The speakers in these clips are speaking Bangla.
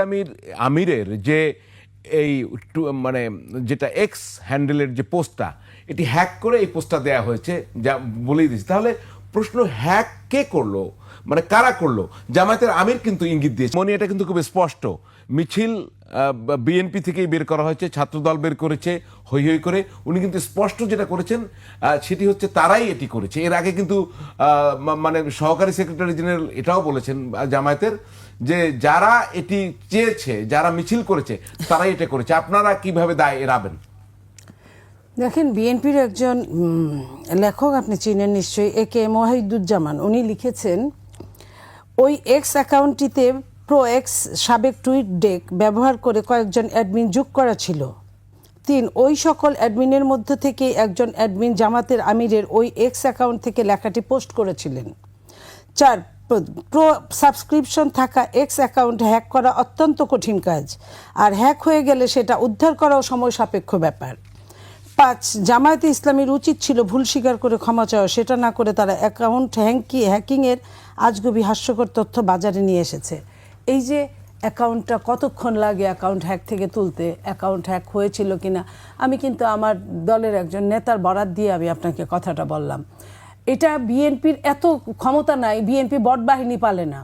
আমির আমিরের যে এই মানে যেটা এক্স হ্যান্ডেলের যে পোস্টটা এটি হ্যাক করে এই পোস্টটা দেয়া হয়েছে যা বলেই দিচ্ছি। তাহলে প্রশ্ন, হ্যাক কে করলো, মানে কারা করলো? জামায়াতের আমির কিন্তু ইঙ্গিত দিয়েছে, মনে এটা কিন্তু খুব স্পষ্ট। মিছিল বিএনপি থেকেই বের করা হয়েছে, ছাত্রদল বের করেছে হই হই করে। উনি কিন্তু স্পষ্ট যেটা করেছেন সেটি হচ্ছে তারাই এটি করেছে। এর আগে কিন্তু মানে সহকারী সেক্রেটারি জেনারেল এটাও বলেছেন জামায়াতের যে যারা এটি চেয়েছে, যারা মিছিল করেছে তারাই এটা করেছে। আপনারা কিভাবে দায় এড়াবেন? দেখেন, বিএনপির একজন লেখক আপনি চিনেন নিশ্চয়ই, একে ওয়াহিদুজ্জামান, উনি লিখেছেন ওই এক্স অ্যাকাউন্টটিতে প্রো এক্স সাবেক টুইট ডেক ব্যবহার করে কয়েকজন অ্যাডমিন যোগ করা ছিল। ৩, ওই সকল অ্যাডমিনের মধ্য থেকে একজন অ্যাডমিন জামাতের আমিরের ওই এক্স অ্যাকাউন্ট থেকে লেখাটি পোস্ট করেছিলেন। ৪, প্রো সাবস্ক্রিপশন থাকা এক্স অ্যাকাউন্ট হ্যাক করা অত্যন্ত কঠিন কাজ, আর হ্যাক হয়ে গেলে সেটা উদ্ধার করাও সময় সাপেক্ষ ব্যাপার। ৫, জামায়াতে ইসলামীর উচিত ছিল ভুল স্বীকার করে ক্ষমা চাওয়া, সেটা না করে তারা অ্যাকাউন্ট হ্যাকিংয়ের আজগুবি হাস্যকর তথ্য বাজারে নিয়ে এসেছে। এই যে অ্যাকাউন্টটা কতক্ষণ লাগে অ্যাকাউন্ট হ্যাক থেকে তুলতে, অ্যাকাউন্ট হ্যাক হয়েছিল কিনা, আমি কিন্তু আমার দলের একজন নেতার বরাত দিয়ে আমি আপনাকে কথাটা বললাম। এটা বিএনপির এত ক্ষমতা নাই, বিএনপি বট বাহিনী পালে না।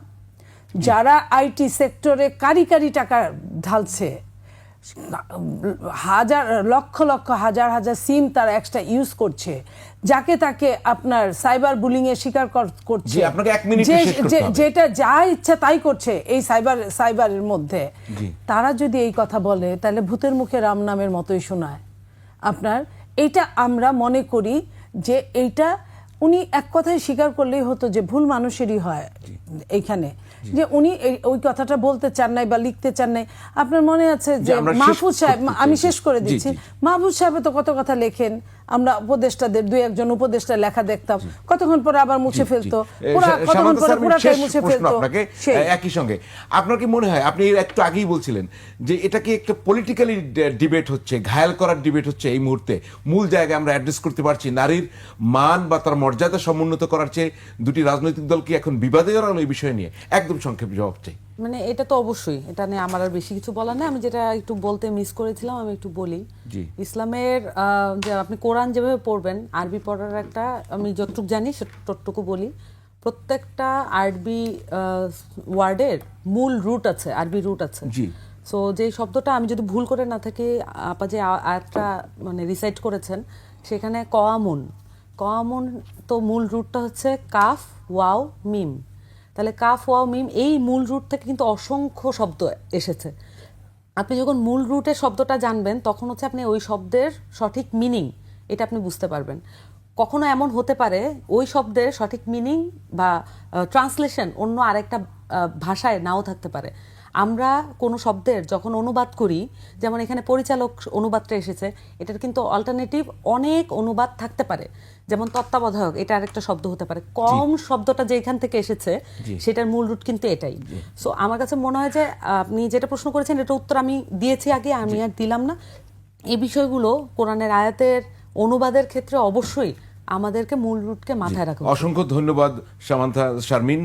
যারা আইটি সেক্টরে কারি টাকা ঢালছে, হাজার লক্ষ লক্ষ হাজার হাজার সিম তারা এক্সট্রা ইউজ করছে, যাকে তাকে আপনার সাইবার বুলিং এর শিকার করছে, যেটা যা ইচ্ছা তাই করছে এই সাইবারের মধ্যে। তারা যদি এই কথা বলে তাহলে ভূতের মুখে রাম নামের মতোই শোনায় আপনার। এইটা আমরা মনে করি যে এইটা উনি এক কথায় স্বীকার করলেই হতো যে ভুল মানুষেরই হয় এইখানে, যে উনি ওই কথাটা বলতে চান নাই বা লিখতে চান নাই। আপনার মনে আছে যে মাহফুজ সাহেব, আমি শেষ করে দিচ্ছি, মাহফুজ সাহেব তো কত কথা লেখেন, আমরা উপদেষ্টাদের দুই একজন উপদেষ্টা লেখা দেখতাম, কতক্ষণ পরে আবার মুছে ফেলতো, কতক্ষণ পরে পুরাটাই মুছে ফেলতো। একই সঙ্গে আপনার কি মনে হয়, আপনি একটু আগেই বলছিলেন যে এটা কি একটা পলিটিক্যালি ডিবেট হচ্ছে, ঘায়াল করার ডিবেট হচ্ছে এই মুহূর্তে? মূল জায়গায় আমরা অ্যাড্রেস করতে পারছি, নারীর মান বা তার মর্যাদা সমুন্নত করার চেয়ে দুটি রাজনৈতিক দল কি এখন বিবাদে জড়ানো এই বিষয় নিয়ে? একদম সংক্ষেপে জবাব চাই। মানে এটা তো অবশ্যই, এটা নিয়ে আমার আর বেশি কিছু বলার নেই। আমি যেটা একটু বলতে মিস করেছিলাম আমি একটু বলি। ইসলামের যে আপনি কোরআন যেভাবে পড়বেন, আরবি পড়ার একটা, আমি যতটুকু জানি ততটুকু বলি। প্রত্যেকটা আরবি ওয়ার্ডের মূল রুট আছে, আরবি রুট আছে। সো যে শব্দটা, আমি যদি ভুল করে না থাকি, আপা যে আয়াতটা মানে রিসাইট করেছেন, সেখানে কওয়ামুন তো মূল রুটটা হচ্ছে কাফ ওয়াও মিম। তাহলে কাফ ওয়াও মিম, এই মূল রুট থেকে কিন্তু অসংখ্য শব্দ এসেছে। আপনি যখন মূল রুটের শব্দটা জানবেন, তখন হচ্ছে আপনি ওই শব্দের সঠিক মিনিং এটা আপনি বুঝতে পারবেন। কখনো এমন হতে পারে ওই শব্দের সঠিক মিনিং বা ট্রান্সলেশন অন্য আরেকটা ভাষায় নাও থাকতে পারে। আমরা কোনো শব্দের যখন অনুবাদ করি, যেমন এখানে পরিচালক অনুবাদটা এসেছে, এটার কিন্তু অল্টারনেটিভ অনেক অনুবাদ থাকতে পারে। যেমন তত্ত্বাবধায়ক, এটা আরেকটা শব্দ হতে পারে। কম শব্দটা যে এখান থেকে এসেছে সেটার মূল রুট কিন্তু এটাই। সো আমার কাছে মনে হয় যে আপনি যেটা প্রশ্ন করেছেন এটা উত্তর আমি দিয়েছি আগে, আমি আর দিলাম না। এই বিষয়গুলো কোরআনের আয়াতের অনুবাদের ক্ষেত্রে অবশ্যই আমাদেরকে মূল রুটকে মাথায় রাখা। অসংখ্য ধন্যবাদ সামান্থা শারমিন।